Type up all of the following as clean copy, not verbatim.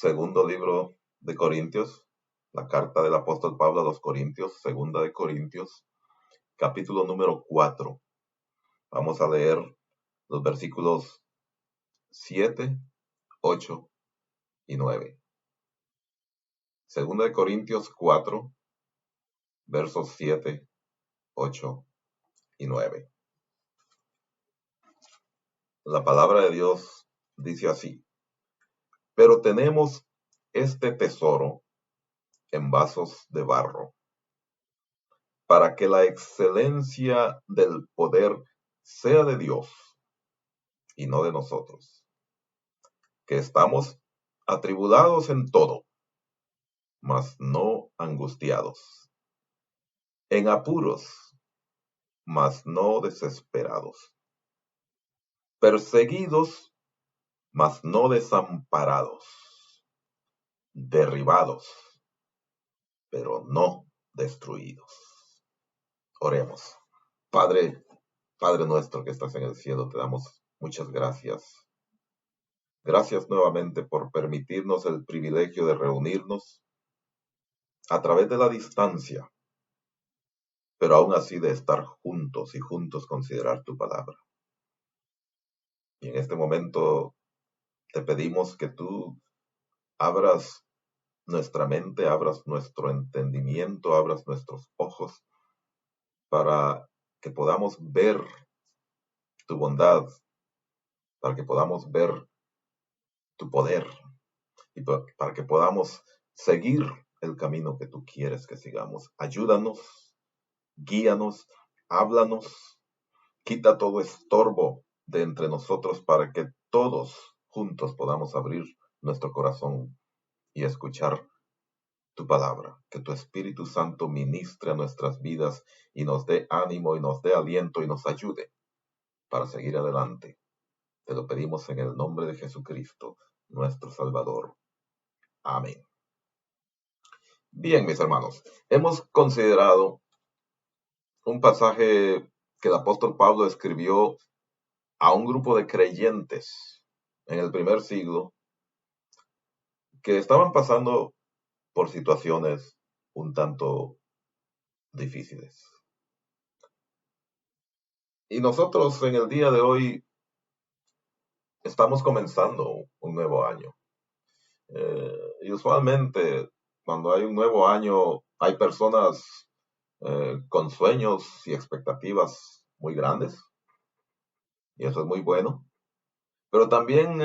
Segundo libro de Corintios, la carta del apóstol Pablo a los Corintios, segunda de Corintios, capítulo número 4. Vamos a leer los versículos 7, 8 y 9. Segunda de Corintios 4, versos 7, 8 y 9. La palabra de Dios dice así: pero tenemos este tesoro en vasos de barro, para que la excelencia del poder sea de Dios y no de nosotros, que estamos atribulados en todo, mas no angustiados, en apuros, mas no desesperados, perseguidos, mas no desamparados, derribados, pero no destruidos. Oremos. Padre, Padre nuestro que estás en el cielo, te damos muchas gracias. Gracias nuevamente por permitirnos el privilegio de reunirnos a través de la distancia, pero aún así de estar juntos y juntos considerar tu palabra. Y en este momento te pedimos que tú abras nuestra mente, abras nuestro entendimiento, abras nuestros ojos para que podamos ver tu bondad, para que podamos ver tu poder y para que podamos seguir el camino que tú quieres que sigamos. Ayúdanos, guíanos, háblanos, quita todo estorbo de entre nosotros para que todos juntos podamos abrir nuestro corazón y escuchar tu palabra. Que tu Espíritu Santo ministre a nuestras vidas y nos dé ánimo y nos dé aliento y nos ayude para seguir adelante. Te lo pedimos en el nombre de Jesucristo, nuestro Salvador. Amén. Bien, mis hermanos, hemos considerado un pasaje que el apóstol Pablo escribió a un grupo de creyentes en el primer siglo que estaban pasando por situaciones un tanto difíciles. Y nosotros en el día de hoy estamos comenzando un nuevo año. Y usualmente cuando hay un nuevo año hay personas con sueños y expectativas muy grandes, y eso es muy bueno. Pero también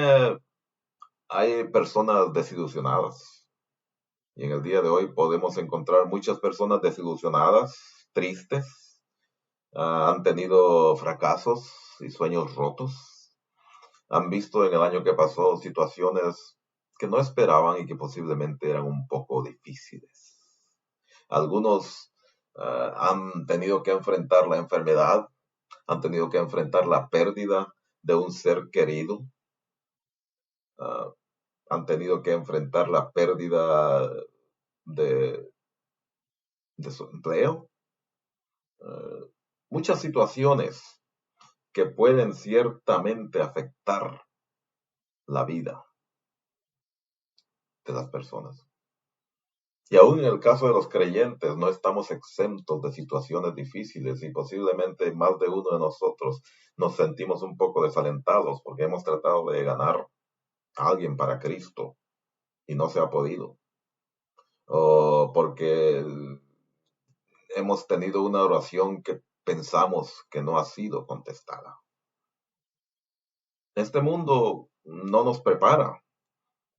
hay personas desilusionadas. Y en el día de hoy podemos encontrar muchas personas desilusionadas, tristes, han tenido fracasos y sueños rotos, han visto en el año que pasó situaciones que no esperaban y que posiblemente eran un poco difíciles. Algunos han tenido que enfrentar la enfermedad, han tenido que enfrentar la pérdida de un ser querido, uh, han tenido que enfrentar la pérdida de, de su empleo, muchas situaciones que pueden ciertamente afectar la vida de las personas. Y aún en el caso de los creyentes, no estamos exentos de situaciones difíciles y posiblemente más de uno de nosotros nos sentimos un poco desalentados porque hemos tratado de ganar a alguien para Cristo y no se ha podido. O porque hemos tenido una oración que pensamos que no ha sido contestada. Este mundo no nos prepara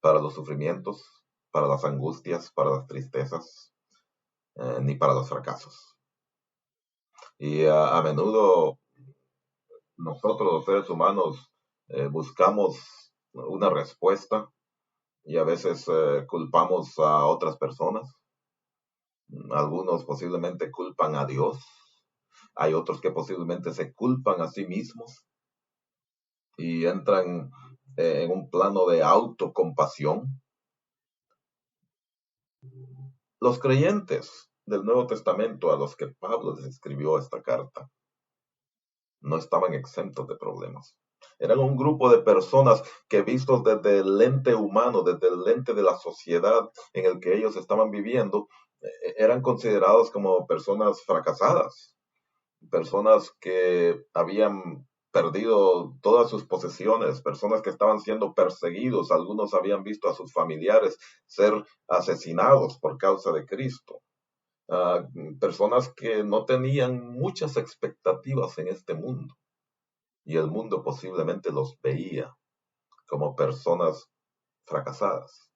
para los sufrimientos, para las angustias, para las tristezas, ni para los fracasos. Y a menudo nosotros los seres humanos buscamos una respuesta y a veces culpamos a otras personas. Algunos posiblemente culpan a Dios. Hay otros que posiblemente se culpan a sí mismos y entran en un plano de autocompasión. Los creyentes del Nuevo Testamento a los que Pablo les escribió esta carta no estaban exentos de problemas. Eran un grupo de personas que vistos desde el lente humano, desde el lente de la sociedad en el que ellos estaban viviendo, eran considerados como personas fracasadas, personas que habían perdido todas sus posesiones, personas que estaban siendo perseguidos, algunos habían visto a sus familiares ser asesinados por causa de Cristo. Ah, personas que no tenían muchas expectativas en este mundo y el mundo posiblemente los veía como personas fracasadas.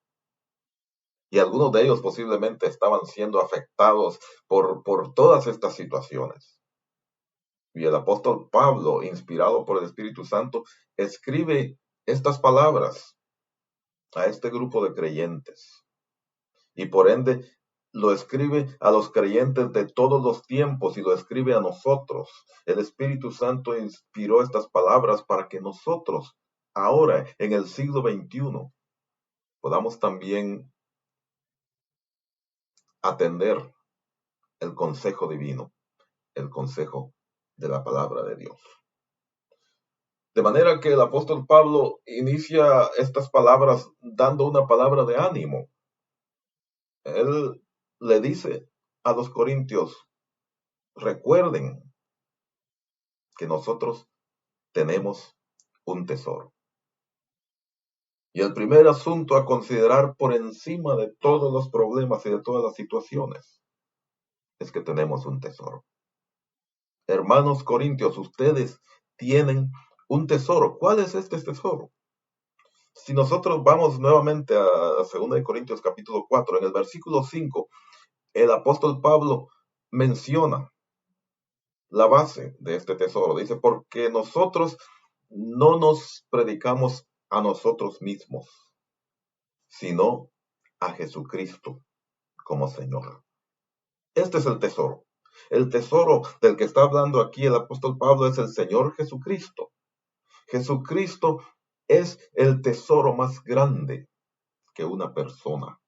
Y algunos de ellos posiblemente estaban siendo afectados por todas estas situaciones. Y el apóstol Pablo, inspirado por el Espíritu Santo, escribe estas palabras a este grupo de creyentes. Y por ende lo escribe a los creyentes de todos los tiempos y lo escribe a nosotros. El Espíritu Santo inspiró estas palabras para que nosotros, ahora en el siglo XXI, podamos también atender el consejo divino, el consejo de la palabra de Dios. De manera que el apóstol Pablo inicia estas palabras dando una palabra de ánimo. Él le dice a los corintios, recuerden que nosotros tenemos un tesoro. Y el primer asunto a considerar por encima de todos los problemas y de todas las situaciones es que tenemos un tesoro. Hermanos corintios, ustedes tienen un tesoro. ¿Cuál es este tesoro? Si nosotros vamos nuevamente a 2 Corintios capítulo 4, en el versículo 5, el apóstol Pablo menciona la base de este tesoro. Dice, porque nosotros no nos predicamos a nosotros mismos, sino a Jesucristo como Señor. Este es el tesoro. El tesoro del que está hablando aquí el apóstol Pablo es el Señor Jesucristo. Jesucristo es el tesoro más grande que una persona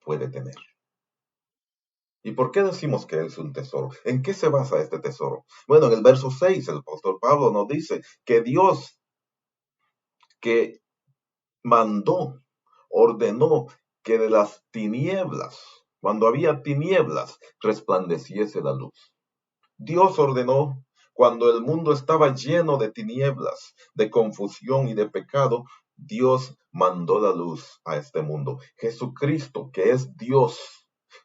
puede tener. ¿Y por qué decimos que es un tesoro? ¿En qué se basa este tesoro? Bueno, en el verso 6, el apóstol Pablo nos dice que Dios que mandó, ordenó que de las tinieblas, cuando había tinieblas, resplandeciese la luz. Dios ordenó cuando el mundo estaba lleno de tinieblas, de confusión y de pecado, Dios mandó la luz a este mundo. Jesucristo, que es Dios,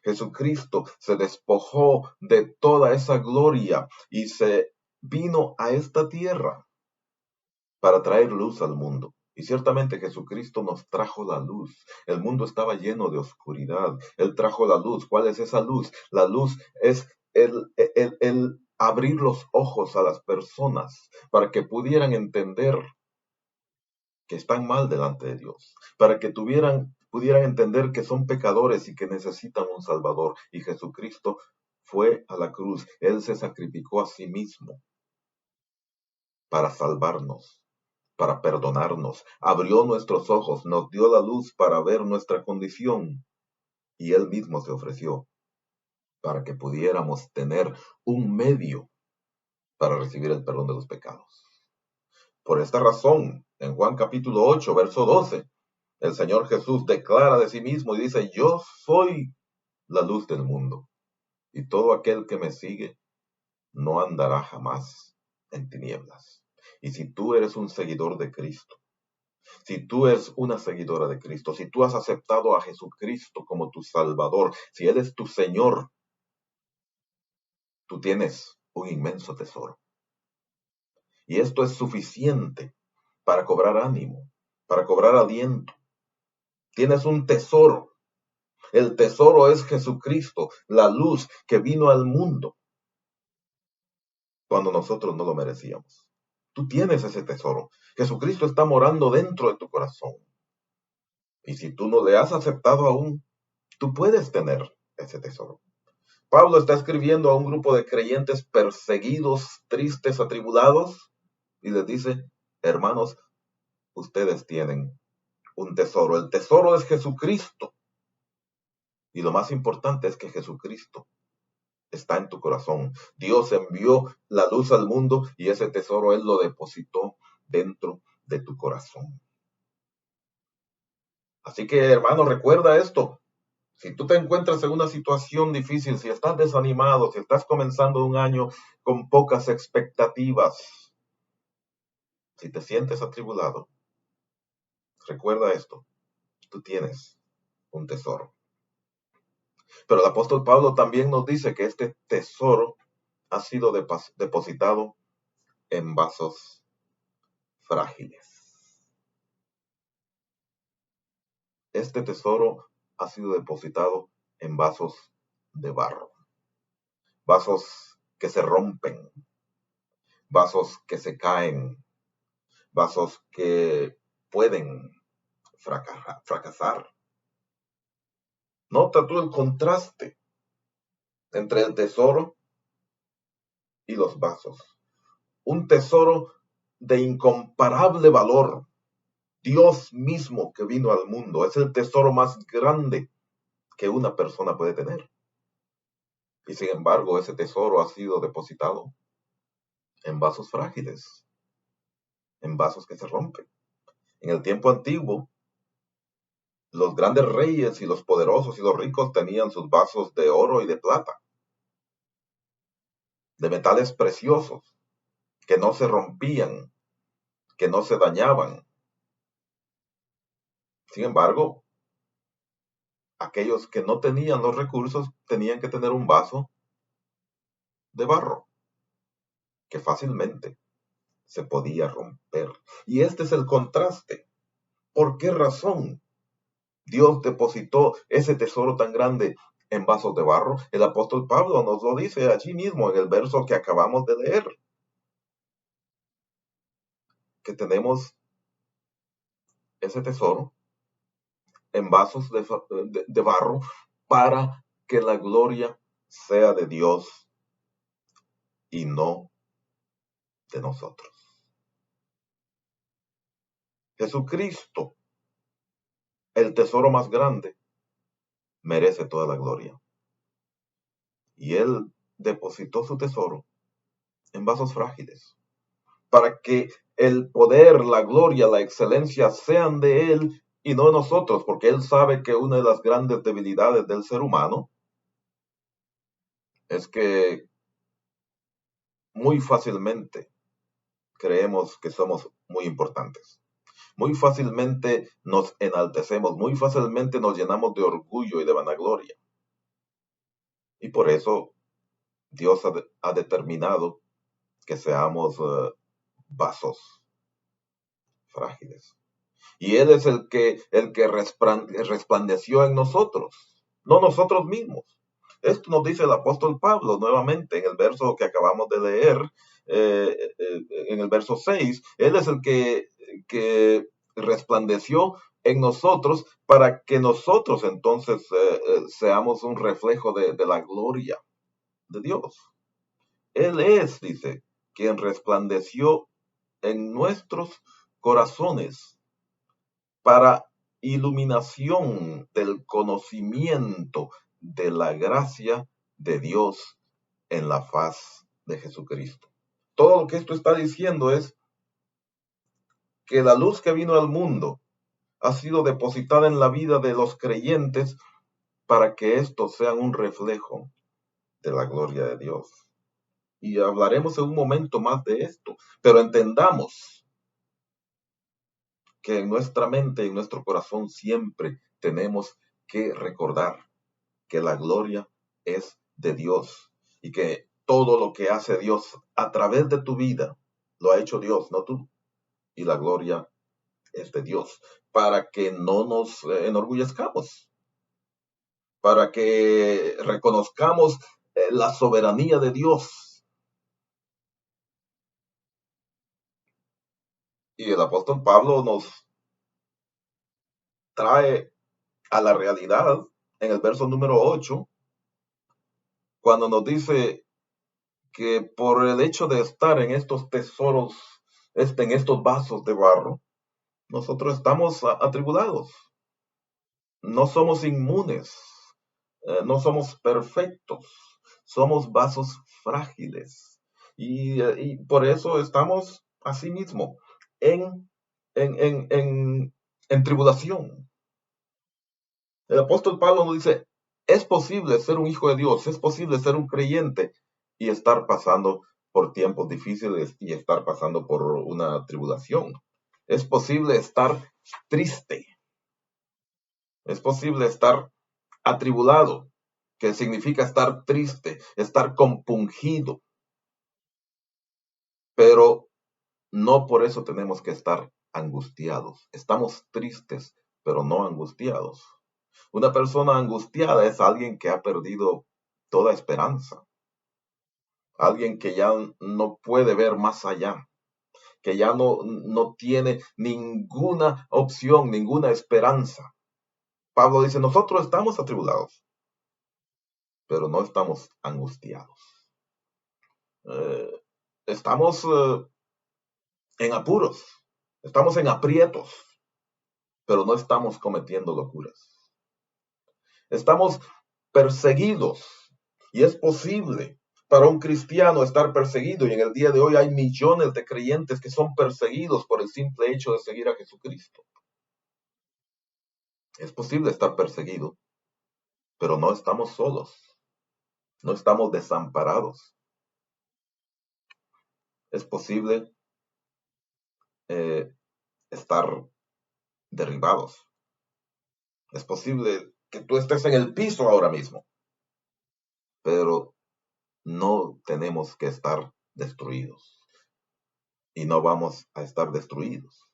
Jesucristo se despojó de toda esa gloria y se vino a esta tierra para traer luz al mundo. Y ciertamente Jesucristo nos trajo la luz. El mundo estaba lleno de oscuridad. Él trajo la luz. ¿Cuál es esa luz? La luz es el abrir los ojos a las personas para que pudieran entender que están mal delante de Dios, para que pudieran entender que son pecadores y que necesitan un Salvador. Y Jesucristo fue a la cruz. Él se sacrificó a sí mismo para salvarnos, para perdonarnos, abrió nuestros ojos, nos dio la luz para ver nuestra condición y Él mismo se ofreció para que pudiéramos tener un medio para recibir el perdón de los pecados. Por esta razón, en Juan capítulo 8, verso 12, el Señor Jesús declara de sí mismo y dice, yo soy la luz del mundo y todo aquel que me sigue no andará jamás en tinieblas. Y si tú eres un seguidor de Cristo, si tú eres una seguidora de Cristo, si tú has aceptado a Jesucristo como tu Salvador, si Él es tu Señor, tú tienes un inmenso tesoro. Y esto es suficiente para cobrar ánimo, para cobrar aliento. Tienes un tesoro. El tesoro es Jesucristo, la luz que vino al mundo cuando nosotros no lo merecíamos. Tú tienes ese tesoro. Jesucristo está morando dentro de tu corazón. Y si tú no le has aceptado aún, tú puedes tener ese tesoro. Pablo está escribiendo a un grupo de creyentes perseguidos, tristes, atribulados, y les dice, hermanos, ustedes tienen un tesoro. El tesoro es Jesucristo. Y lo más importante es que Jesucristo está en tu corazón. Dios envió la luz al mundo y ese tesoro Él lo depositó dentro de tu corazón. Así que, hermano, recuerda esto. Si tú te encuentras en una situación difícil, si estás desanimado, si estás comenzando un año con pocas expectativas, si te sientes atribulado, recuerda esto, tú tienes un tesoro. Pero el apóstol Pablo también nos dice que este tesoro ha sido depositado en vasos frágiles. Este tesoro ha sido depositado en vasos de barro, vasos que se rompen, vasos que se caen, vasos que pueden fracasar. Nota tú el contraste entre el tesoro y los vasos. Un tesoro de incomparable valor. Dios mismo que vino al mundo es el tesoro más grande que una persona puede tener. Y sin embargo, ese tesoro ha sido depositado en vasos frágiles, en vasos que se rompen. En el tiempo antiguo, los grandes reyes y los poderosos y los ricos tenían sus vasos de oro y de plata, de metales preciosos, que no se rompían, que no se dañaban. Sin embargo, aquellos que no tenían los recursos tenían que tener un vaso de barro, que fácilmente se podía romper. Y este es el contraste. ¿Por qué razón Dios depositó ese tesoro tan grande en vasos de barro? El apóstol Pablo nos lo dice allí mismo en el verso que acabamos de leer, que tenemos ese tesoro en vasos de barro para que la gloria sea de Dios y no de nosotros. Jesucristo, el tesoro más grande, merece toda la gloria. Y Él depositó su tesoro en vasos frágiles, para que el poder, la gloria, la excelencia sean de Él y no de nosotros, porque Él sabe que una de las grandes debilidades del ser humano es que muy fácilmente creemos que somos muy importantes. Muy fácilmente nos enaltecemos, muy fácilmente nos llenamos de orgullo y de vanagloria. Y por eso Dios ha determinado que seamos vasos frágiles. Y Él es el que resplandeció en nosotros, no nosotros mismos. Esto nos dice el apóstol Pablo nuevamente en el verso que acabamos de leer, en el verso 6. Él es el que resplandeció en nosotros para que nosotros entonces seamos un reflejo de la gloria de Dios. Él es, dice, quien resplandeció en nuestros corazones para iluminación del conocimiento de la gracia de Dios en la faz de Jesucristo. Todo lo que esto está diciendo es que la luz que vino al mundo ha sido depositada en la vida de los creyentes para que estos sean un reflejo de la gloria de Dios. Y hablaremos en un momento más de esto, pero entendamos que en nuestra mente, en nuestro corazón siempre tenemos que recordar que la gloria es de Dios y que todo lo que hace Dios a través de tu vida lo ha hecho Dios, no tú. Y la gloria es de Dios, para que no nos enorgullezcamos, para que reconozcamos la soberanía de Dios. Y el apóstol Pablo nos trae a la realidad en el verso número 8, cuando nos dice que por el hecho de estar en estos tesoros, en estos vasos de barro, nosotros estamos atribulados. No somos inmunes, no somos perfectos, somos vasos frágiles. Y por eso estamos así mismo, en, en tribulación. El apóstol Pablo nos dice, es posible ser un hijo de Dios, es posible ser un creyente y estar pasando por tiempos difíciles y estar pasando por una tribulación. Es posible estar triste, es posible estar atribulado, que significa estar triste, estar compungido, pero no por eso tenemos que estar angustiados. Estamos tristes, pero no angustiados. Una persona angustiada es alguien que ha perdido toda esperanza, alguien que ya no puede ver más allá, que ya no tiene ninguna opción, ninguna esperanza. Pablo dice, nosotros estamos atribulados, pero no estamos angustiados. Eh, estamos en apuros, estamos en aprietos, pero no estamos cometiendo locuras. Estamos perseguidos y es posible para un cristiano estar perseguido y en el día de hoy hay millones de creyentes que son perseguidos por el simple hecho de seguir a Jesucristo. Es posible estar perseguido, pero no estamos solos, no estamos desamparados. Es posible eh, estar derribados. Es posible que tú estés en el piso ahora mismo, pero no tenemos que estar destruidos y no vamos a estar destruidos.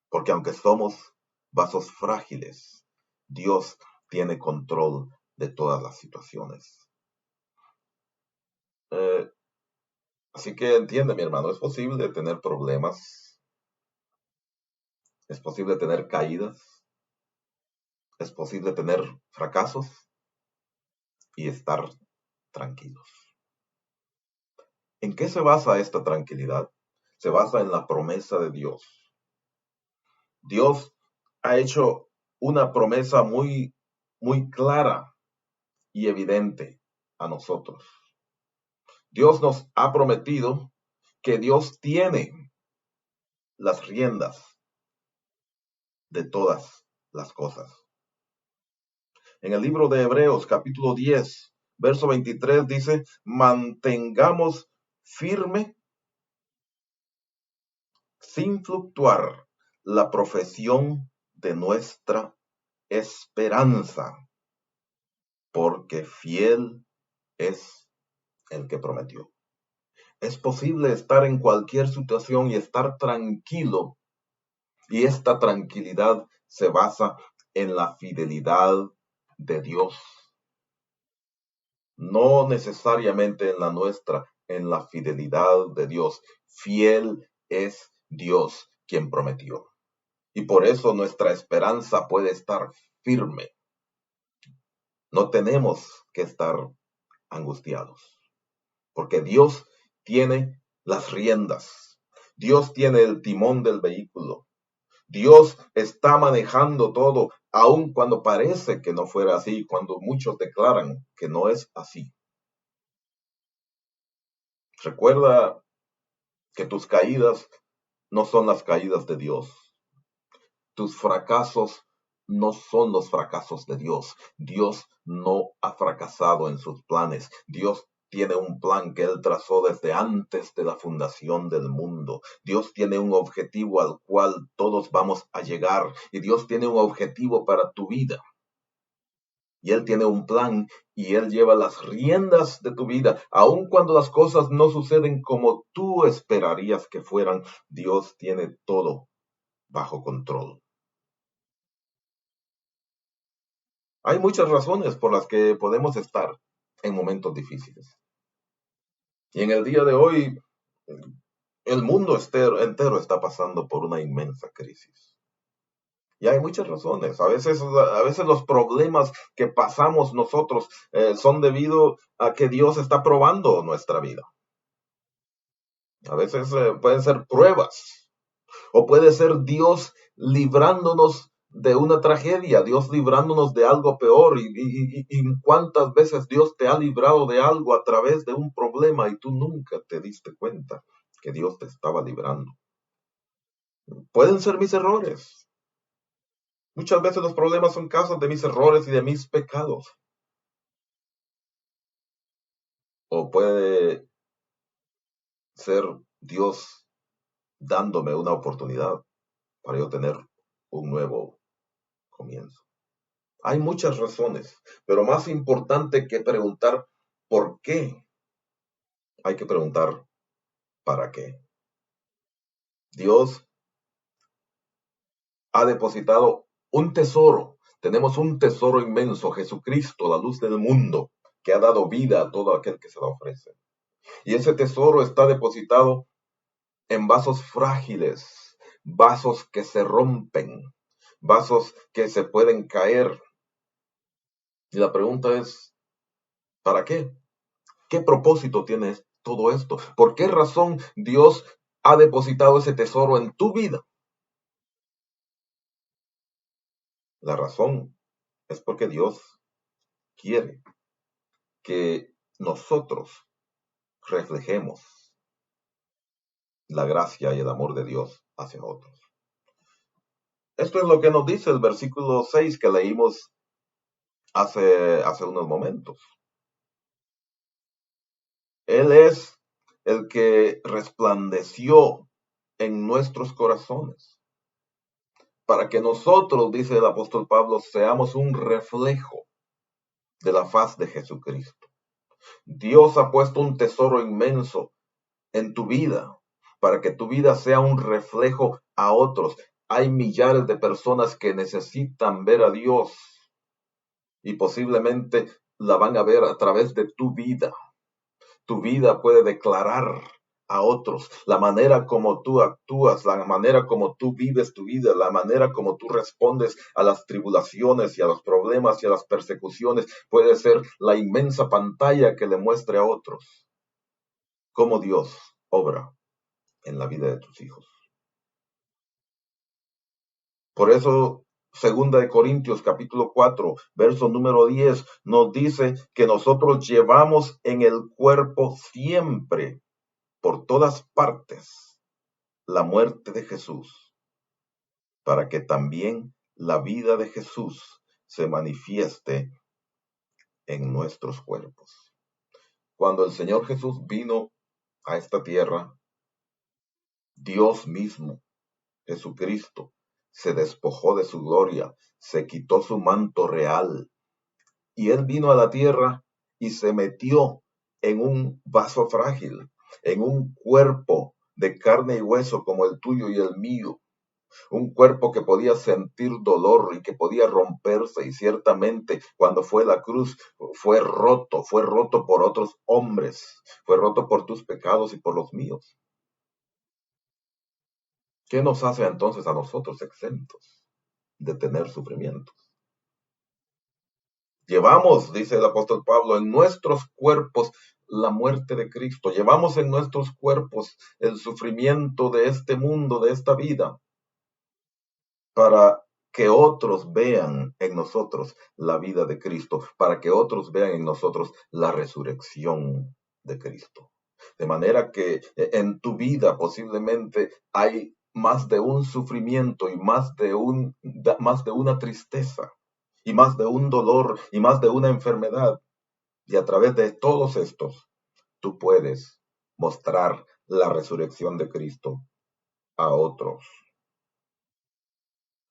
Porque aunque somos vasos frágiles, Dios tiene control de todas las situaciones. Eh, así que entiende, mi hermano, es posible tener problemas, es posible tener caídas, es posible tener fracasos y estar tranquilos. ¿En qué se basa esta tranquilidad? Se basa en la promesa de Dios. Dios ha hecho una promesa muy, muy clara y evidente a nosotros. Dios nos ha prometido que Dios tiene las riendas de todas las cosas. En el libro de Hebreos, capítulo 10, verso 23, dice, mantengamos firme, sin fluctuar, la profesión de nuestra esperanza, porque fiel es el que prometió. Es posible estar en cualquier situación y estar tranquilo. Y esta tranquilidad se basa en la fidelidad de Dios, no necesariamente en la nuestra, en la fidelidad de Dios. Fiel es Dios quien prometió. Y por eso nuestra esperanza puede estar firme. No tenemos que estar angustiados, porque Dios tiene las riendas. Dios tiene el timón del vehículo. Dios está manejando todo, aun cuando parece que no fuera así, cuando muchos declaran que no es así. Recuerda que tus caídas no son las caídas de Dios. Tus fracasos no son los fracasos de Dios. Dios no ha fracasado en sus planes. Dios tiene un plan que Él trazó desde antes de la fundación del mundo. Dios tiene un objetivo al cual todos vamos a llegar. Y Dios tiene un objetivo para tu vida. Y Él tiene un plan y Él lleva las riendas de tu vida. Aun cuando las cosas no suceden como tú esperarías que fueran, Dios tiene todo bajo control. Hay muchas razones por las que podemos estar en momentos difíciles. Y en el día de hoy, el mundo entero está pasando por una inmensa crisis. Y hay muchas razones. A veces los problemas que pasamos nosotros son debido a que Dios está probando nuestra vida. A veces pueden ser pruebas o puede ser Dios librándonos de una tragedia, Dios librándonos de algo peor. Y cuántas veces Dios te ha librado de algo a través de un problema y tú nunca te diste cuenta que Dios te estaba librando. Pueden ser mis errores. Muchas veces los problemas son causas de mis errores y de mis pecados. O puede ser Dios dándome una oportunidad para yo tener un nuevo comienzo. Hay muchas razones, pero más importante que preguntar por qué, hay que preguntar para qué. Dios ha depositado un tesoro. Tenemos un tesoro inmenso, Jesucristo, la luz del mundo, que ha dado vida a todo aquel que se la ofrece. Y ese tesoro está depositado en vasos frágiles, vasos que se rompen, vasos que se pueden caer. Y la pregunta es, ¿para qué? ¿Qué propósito tiene todo esto? ¿Por qué razón Dios ha depositado ese tesoro en tu vida? La razón es porque Dios quiere que nosotros reflejemos la gracia y el amor de Dios hacia otros. Esto es lo que nos dice el versículo 6 que leímos hace unos momentos. Él es el que resplandeció en nuestros corazones para que nosotros, dice el apóstol Pablo, seamos un reflejo de la faz de Jesucristo. Dios ha puesto un tesoro inmenso en tu vida para que tu vida sea un reflejo a otros. Hay millares de personas que necesitan ver a Dios y posiblemente la van a ver a través de tu vida. Tu vida puede declarar a otros la manera como tú actúas, la manera como tú vives tu vida, la manera como tú respondes a las tribulaciones y a los problemas y a las persecuciones puede ser la inmensa pantalla que le muestre a otros cómo Dios obra en la vida de tus hijos. Por eso, segunda de Corintios capítulo 4, verso número 10, nos dice que nosotros llevamos en el cuerpo siempre, por todas partes, la muerte de Jesús, para que también la vida de Jesús se manifieste en nuestros cuerpos. Cuando el Señor Jesús vino a esta tierra, Dios mismo, Jesucristo, se despojó de su gloria, se quitó su manto real y él vino a la tierra y se metió en un vaso frágil, en un cuerpo de carne y hueso como el tuyo y el mío, un cuerpo que podía sentir dolor y que podía romperse y ciertamente cuando fue la cruz fue roto por otros hombres, fue roto por tus pecados y por los míos. ¿Qué nos hace entonces a nosotros exentos de tener sufrimientos? Llevamos, dice el apóstol Pablo, en nuestros cuerpos la muerte de Cristo. Llevamos en nuestros cuerpos el sufrimiento de este mundo, de esta vida, para que otros vean en nosotros la vida de Cristo, para que otros vean en nosotros la resurrección de Cristo. De manera que en tu vida posiblemente hay más de un sufrimiento y más de una tristeza y más de un dolor y más de una enfermedad. Y a través de todos estos, tú puedes mostrar la resurrección de Cristo a otros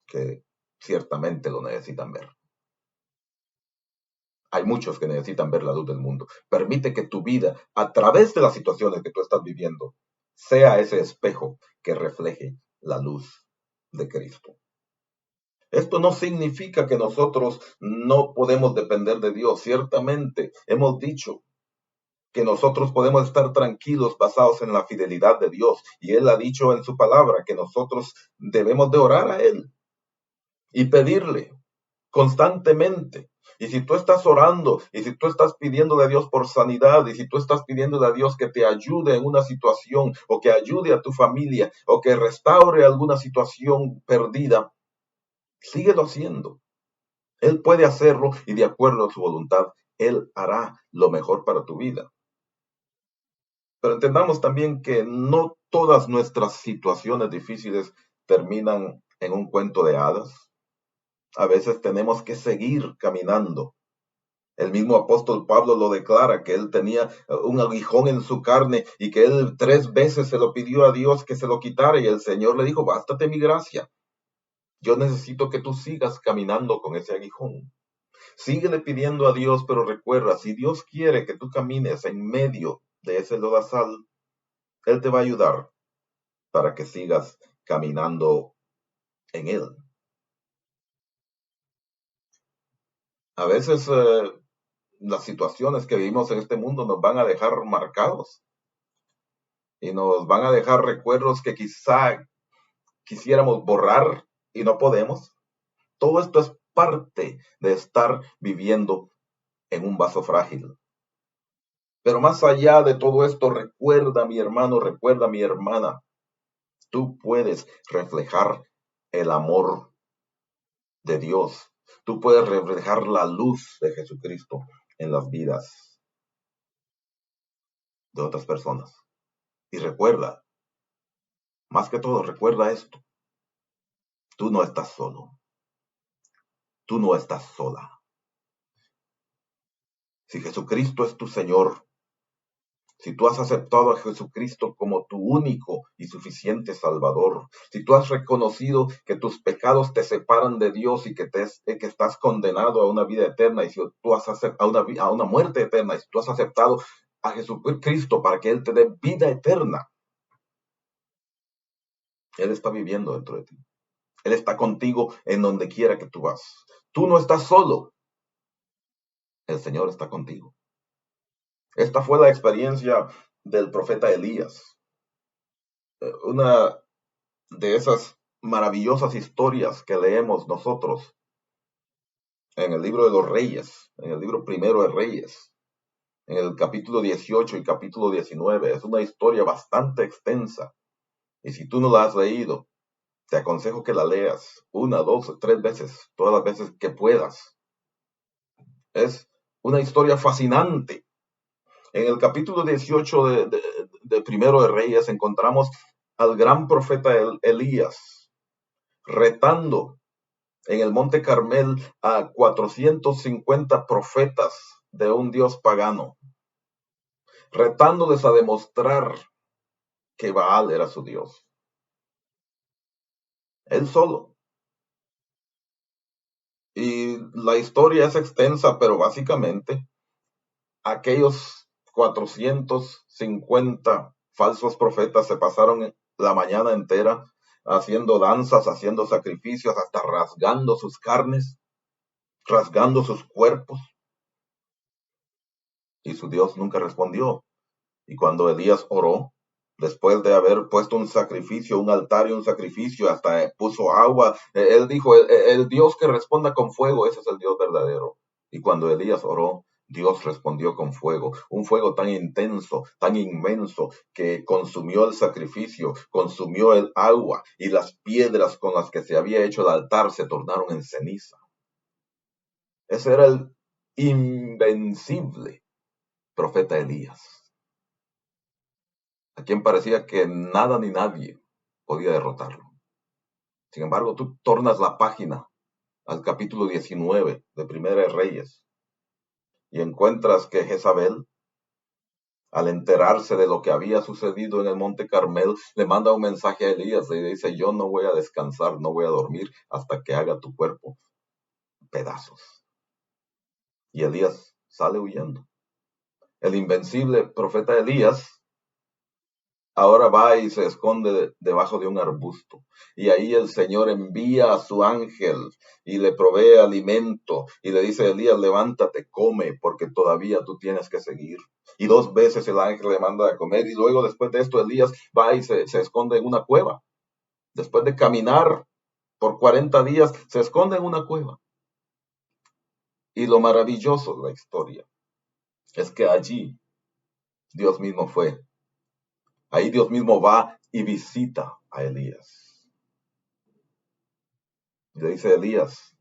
que ciertamente lo necesitan ver. Hay muchos que necesitan ver la luz del mundo. Permite que tu vida, a través de las situaciones que tú estás viviendo, sea ese espejo que refleje la luz de Cristo. Esto no significa que nosotros no podemos depender de Dios. Ciertamente hemos dicho que nosotros podemos estar tranquilos basados en la fidelidad de Dios. Y Él ha dicho en su palabra que nosotros debemos de orar a Él y pedirle constantemente. Y si tú estás orando, y si tú estás pidiéndole a Dios por sanidad, y si tú estás pidiéndole a Dios que te ayude en una situación, o que ayude a tu familia, o que restaure alguna situación perdida, síguelo haciendo. Él puede hacerlo y de acuerdo a su voluntad, Él hará lo mejor para tu vida. Pero entendamos también que no todas nuestras situaciones difíciles terminan en un cuento de hadas. A veces tenemos que seguir caminando. El mismo apóstol Pablo lo declara, que él tenía un aguijón en su carne y que él 3 veces se lo pidió a Dios que se lo quitara y el Señor le dijo, bástate mi gracia. Yo necesito que tú sigas caminando con ese aguijón. Síguele pidiendo a Dios, pero recuerda, si Dios quiere que tú camines en medio de ese lodazal, Él te va a ayudar para que sigas caminando en Él. A veces las situaciones que vivimos en este mundo nos van a dejar marcados y nos van a dejar recuerdos que quizá quisiéramos borrar y no podemos. Todo esto es parte de estar viviendo en un vaso frágil. Pero más allá de todo esto, recuerda, mi hermano, recuerda, mi hermana, tú puedes reflejar el amor de Dios. Tú puedes reflejar la luz de Jesucristo en las vidas de otras personas. Y recuerda, más que todo, recuerda esto. Tú no estás solo. Tú no estás sola. Si Jesucristo es tu Señor, si tú has aceptado a Jesucristo como tu único y suficiente Salvador, si tú has reconocido que tus pecados te separan de Dios y que estás condenado a una vida eterna, y si tú has aceptado a una muerte eterna, y si tú has aceptado a Jesucristo para que Él te dé vida eterna, Él está viviendo dentro de ti. Él está contigo en donde quiera que tú vas. Tú no estás solo. El Señor está contigo. Esta fue la experiencia del profeta Elías. Una de esas maravillosas historias que leemos nosotros en el libro de los Reyes, en el libro primero de Reyes, en el capítulo 18 y capítulo 19. Es una historia bastante extensa. Y si tú no la has leído, te aconsejo que la leas 1, 2, 3 veces, todas las veces que puedas. Es una historia fascinante. En el capítulo 18 de Primero de Reyes encontramos al gran profeta Elías retando en el Monte Carmel a 450 profetas de un dios pagano, retándoles a demostrar que Baal era su dios. Él solo. Y la historia es extensa, pero básicamente aquellos 450 falsos profetas se pasaron la mañana entera haciendo danzas, haciendo sacrificios, hasta rasgando sus carnes, rasgando sus cuerpos. Y su Dios nunca respondió. Y cuando Elías oró, después de haber puesto un sacrificio, un altar y un sacrificio, hasta puso agua, él dijo, el Dios que responda con fuego, ese es el Dios verdadero. Y cuando Elías oró, Dios respondió con fuego, un fuego tan intenso, tan inmenso, que consumió el sacrificio, consumió el agua, y las piedras con las que se había hecho el altar se tornaron en ceniza. Ese era el invencible profeta Elías, a quien parecía que nada ni nadie podía derrotarlo. Sin embargo, tú tornas la página al capítulo 19 de Primera de Reyes y encuentras que Jezabel, al enterarse de lo que había sucedido en el Monte Carmel, le manda un mensaje a Elías y le dice, yo no voy a descansar, no voy a dormir hasta que haga tu cuerpo pedazos. Y Elías sale huyendo. El invencible profeta Elías ahora va y se esconde debajo de un arbusto. Y ahí el Señor envía a su ángel y le provee alimento. Y le dice, Elías, levántate, come, porque todavía tú tienes que seguir. Y 2 veces el ángel le manda a comer. Y luego después de esto, Elías va y se esconde en una cueva. Después de caminar por 40 días, se esconde en una cueva. Y lo maravilloso de la historia es que allí Dios mismo fue. Ahí Dios mismo va y visita a Elías. Y le dice, Elías,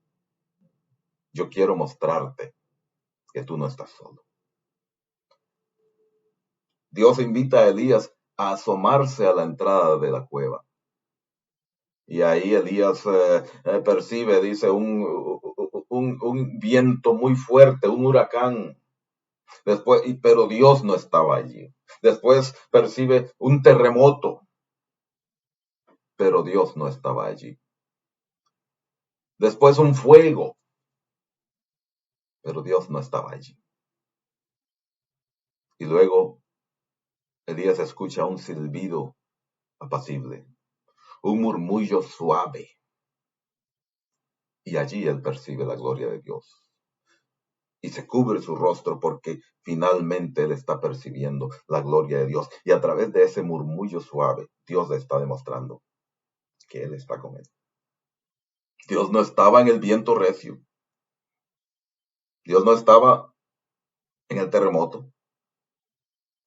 yo quiero mostrarte que tú no estás solo. Dios invita a Elías a asomarse a la entrada de la cueva. Y ahí Elías percibe, dice, un viento muy fuerte, un huracán. Después, pero Dios no estaba allí. Después percibe un terremoto, pero Dios no estaba allí. Después un fuego, pero Dios no estaba allí. Y luego Elías escucha un silbido apacible, un murmullo suave, y allí él percibe la gloria de Dios. Y se cubre su rostro porque finalmente él está percibiendo la gloria de Dios. Y a través de ese murmullo suave, Dios le está demostrando que él está con él. Dios no estaba en el viento recio. Dios no estaba en el terremoto.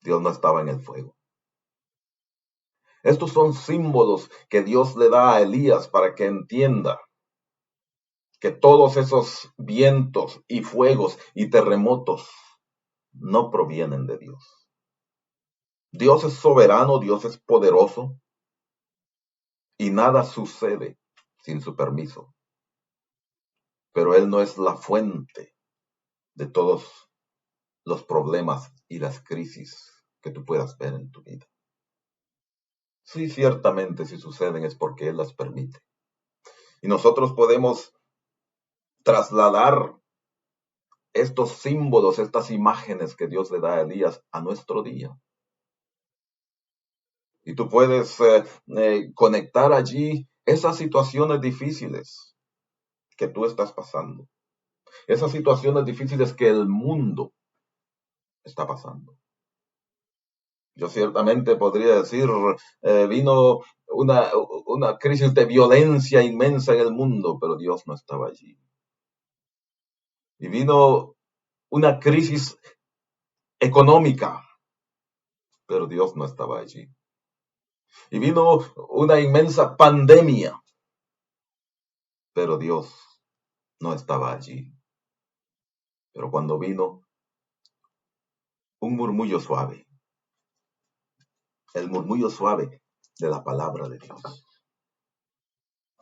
Dios no estaba en el fuego. Estos son símbolos que Dios le da a Elías para que entienda que todos esos vientos y fuegos y terremotos no provienen de Dios. Dios es soberano, Dios es poderoso y nada sucede sin su permiso. Pero Él no es la fuente de todos los problemas y las crisis que tú puedas ver en tu vida. Sí, ciertamente si suceden es porque Él las permite. Y nosotros podemos trasladar estos símbolos, estas imágenes que Dios le da a Elías a nuestro día. Y tú puedes conectar allí esas situaciones difíciles que tú estás pasando, esas situaciones difíciles que el mundo está pasando. Yo ciertamente podría decir, vino una crisis de violencia inmensa en el mundo, pero Dios no estaba allí. Y vino una crisis económica, pero Dios no estaba allí. Y vino una inmensa pandemia, pero Dios no estaba allí. Pero cuando vino un murmullo suave, el murmullo suave de la palabra de Dios,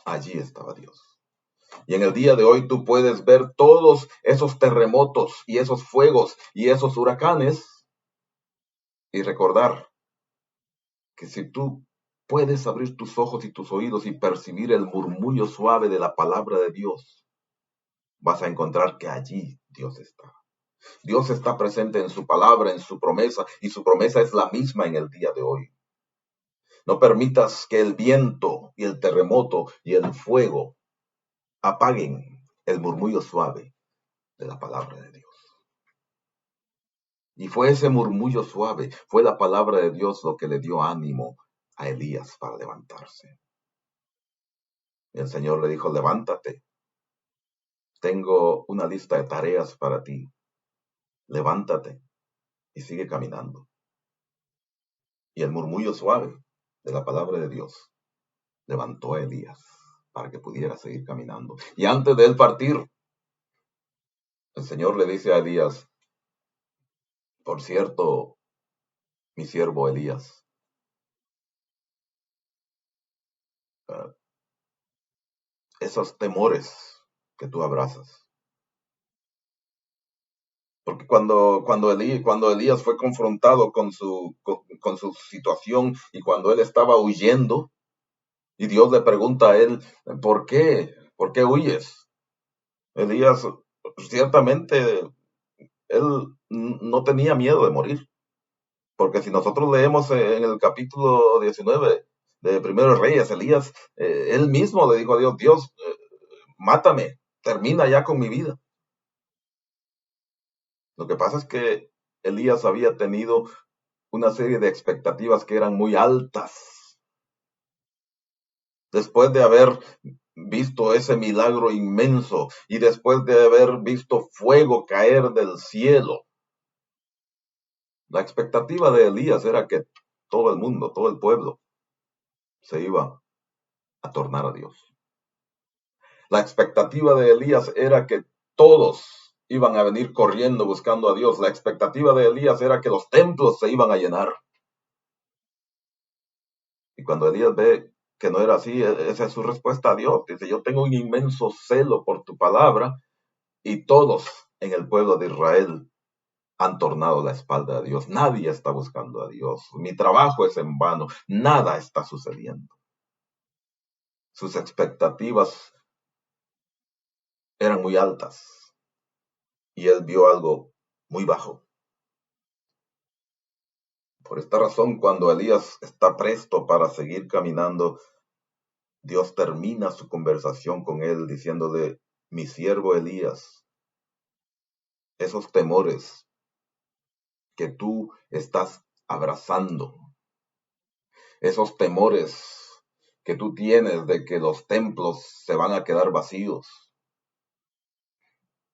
allí estaba Dios. Y en el día de hoy tú puedes ver todos esos terremotos y esos fuegos y esos huracanes y recordar que si tú puedes abrir tus ojos y tus oídos y percibir el murmullo suave de la palabra de Dios, vas a encontrar que allí Dios está. Dios está presente en su palabra, en su promesa, y su promesa es la misma en el día de hoy. No permitas que el viento y el terremoto y el fuego apaguen el murmullo suave de la palabra de Dios. Y fue ese murmullo suave, fue la palabra de Dios lo que le dio ánimo a Elías para levantarse. Y el Señor le dijo, levántate, tengo una lista de tareas para ti, levántate y sigue caminando. Y el murmullo suave de la palabra de Dios levantó a Elías para que pudiera seguir caminando. Y antes de él partir, el Señor le dice a Elías, por cierto, mi siervo Elías, uh, esos temores que tú abrazas. Porque cuando Elías fue confrontado con su situación y cuando él estaba huyendo, y Dios le pregunta a él, ¿por qué? ¿Por qué huyes? Elías, ciertamente, él no tenía miedo de morir. Porque si nosotros leemos en el capítulo 19 de Primeros Reyes, Elías, él mismo le dijo a Dios, Dios, mátame, termina ya con mi vida. Lo que pasa es que Elías había tenido una serie de expectativas que eran muy altas. Después de haber visto ese milagro inmenso y después de haber visto fuego caer del cielo, la expectativa de Elías era que todo el mundo, todo el pueblo, se iba a tornar a Dios. La expectativa de Elías era que todos iban a venir corriendo buscando a Dios. La expectativa de Elías era que los templos se iban a llenar. Y cuando Elías ve que no era así. Esa es su respuesta a Dios. Dice, yo tengo un inmenso celo por tu palabra y todos en el pueblo de Israel han tornado la espalda a Dios. Nadie está buscando a Dios. Mi trabajo es en vano. Nada está sucediendo. Sus expectativas eran muy altas y él vio algo muy bajo. Por esta razón, cuando Elías está presto para seguir caminando, Dios termina su conversación con él diciéndole, mi siervo Elías, esos temores que tú estás abrazando, esos temores que tú tienes de que los templos se van a quedar vacíos,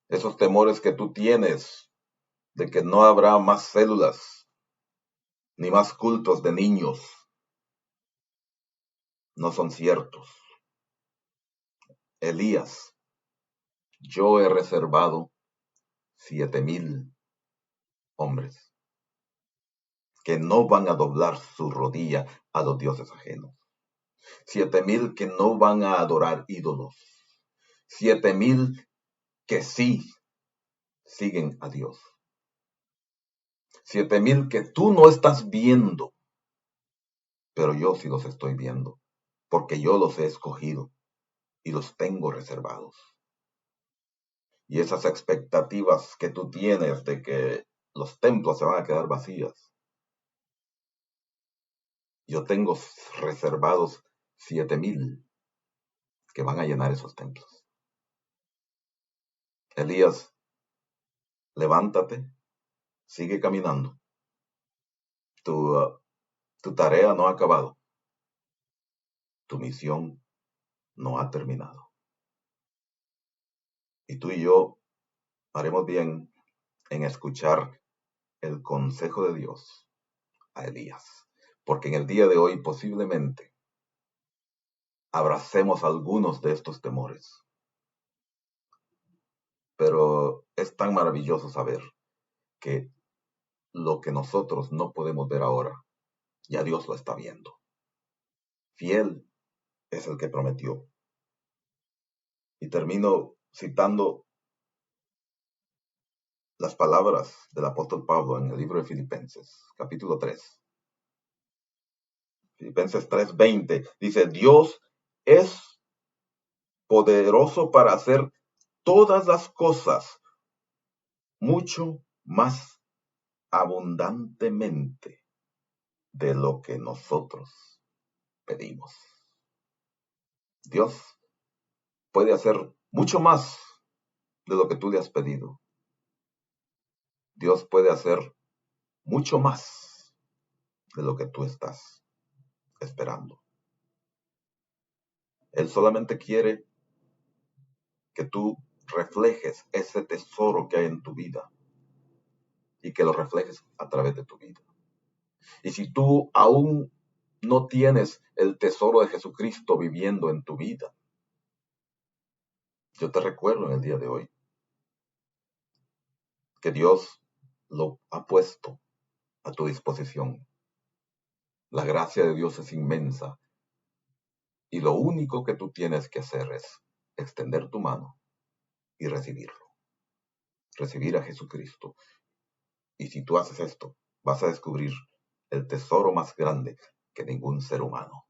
esos temores que tú tienes de que no habrá más células ni más cultos de niños, no son ciertos. Elías, yo he reservado 7,000 hombres que no van a doblar su rodilla a los dioses ajenos. 7,000 que no van a adorar ídolos. 7,000 que sí siguen a Dios. 7,000 que tú no estás viendo, pero yo sí los estoy viendo, porque yo los he escogido y los tengo reservados. Y esas expectativas que tú tienes de que los templos se van a quedar vacíos, yo tengo reservados 7,000 que van a llenar esos templos. Elías, levántate, sigue caminando. Tu, tu tarea no ha acabado. Tu misión no ha terminado. Y tú y yo haremos bien en escuchar el consejo de Dios a Elías. Porque en el día de hoy posiblemente abracemos algunos de estos temores. Pero es tan maravilloso saber que lo que nosotros no podemos ver ahora, ya Dios lo está viendo. Fiel es el que prometió. Y termino citando las palabras del apóstol Pablo en el libro de Filipenses, capítulo 3. Filipenses 3:20 dice, Dios es poderoso para hacer todas las cosas mucho más abundantemente de lo que nosotros pedimos. Dios puede hacer mucho más de lo que tú le has pedido. Dios puede hacer mucho más de lo que tú estás esperando. Él solamente quiere que tú reflejes ese tesoro que hay en tu vida y que lo reflejes a través de tu vida. Y si tú aún no tienes el tesoro de Jesucristo viviendo en tu vida, yo te recuerdo en el día de hoy que Dios lo ha puesto a tu disposición. La gracia de Dios es inmensa y lo único que tú tienes que hacer es extender tu mano y recibirlo. Recibir a Jesucristo. Y si tú haces esto, vas a descubrir el tesoro más grande que ningún ser humano